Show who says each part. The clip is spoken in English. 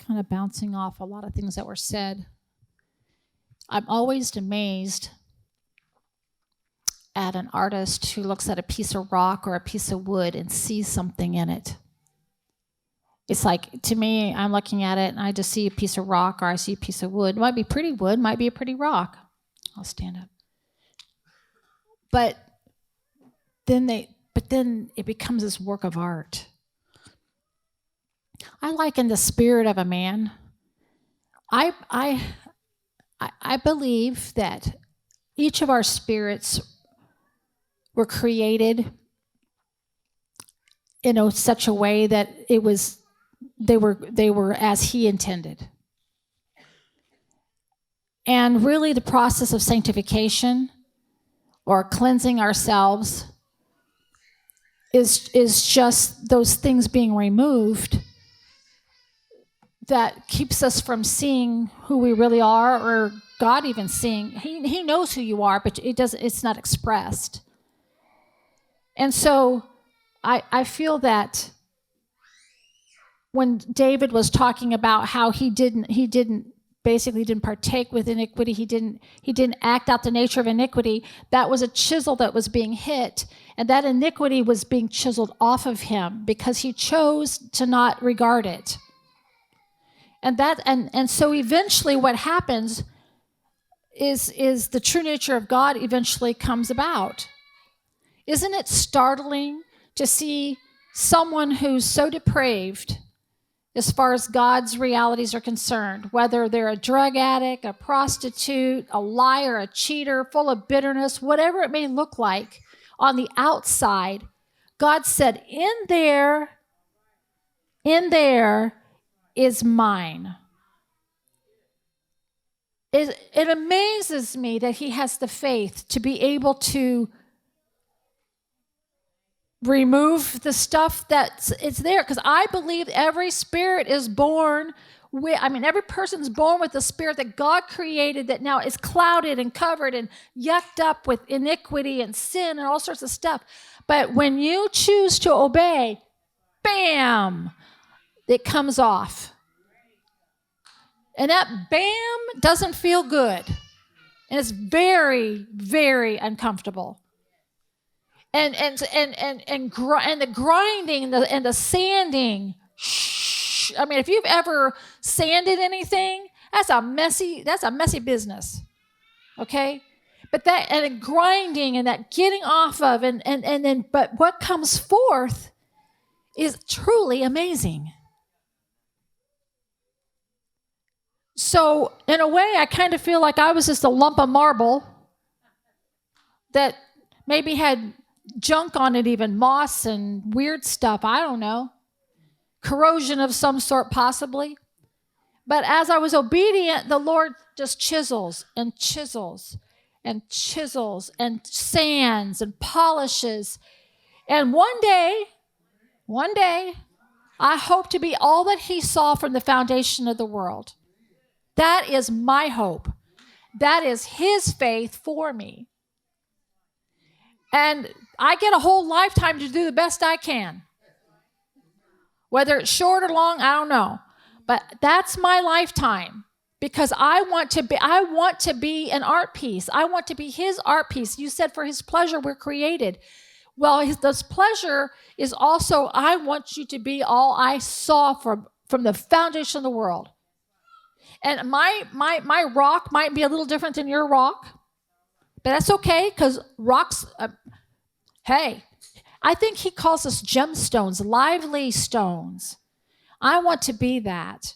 Speaker 1: kind of bouncing off a lot of things that were said. I'm always amazed at an artist who looks at a piece of rock or a piece of wood and sees something in it. It's like, to me, I'm looking at it and I just see a piece of rock or I see a piece of wood. It might be pretty wood, might be a pretty rock. I'll stand up. But then it becomes this work of art. I liken the spirit of a man. I believe that each of our spirits were created in such a way that they were as he intended. And really the process of sanctification or cleansing ourselves is just those things being removed that keeps us from seeing who we really are, or God even seeing. He knows who you are, but it's not expressed. And so I feel that when David was talking about how he didn't partake with iniquity, he didn't act out the nature of iniquity, that was a chisel that was being hit, and that iniquity was being chiseled off of him because he chose to not regard it. And so eventually what happens is the true nature of God eventually comes about. Isn't it startling to see someone who's so depraved as far as God's realities are concerned, whether they're a drug addict, a prostitute, a liar, a cheater, full of bitterness, whatever it may look like on the outside, God said, in there is mine. It amazes me that he has the faith to be able to remove the stuff it's there, because I believe every spirit is born with, every person's born with the spirit that God created that now is clouded and covered and yucked up with iniquity and sin and all sorts of stuff. But when you choose to obey, bam, it comes off. And that bam doesn't feel good. And it's very, very uncomfortable. And the grinding and the sanding. If you've ever sanded anything, that's a messy business. Okay? But that and the grinding and that getting off of but what comes forth is truly amazing. So in a way, I kind of feel like I was just a lump of marble that maybe had junk on it, even moss and weird stuff. I don't know. Corrosion of some sort, possibly. But as I was obedient, the Lord just chisels and chisels and chisels and sands and polishes. And one day, I hope to be all that he saw from the foundation of the world. That is my hope. That is his faith for me. And I get a whole lifetime to do the best I can. Whether it's short or long, I don't know. But that's my lifetime, because I want to be an art piece. I want to be his art piece. You said for his pleasure we're created. Well, this pleasure is also, I want you to be all I saw from the foundation of the world. And my rock might be a little different than your rock, but that's okay, because rocks, hey, I think he calls us gemstones, lively stones. I want to be that.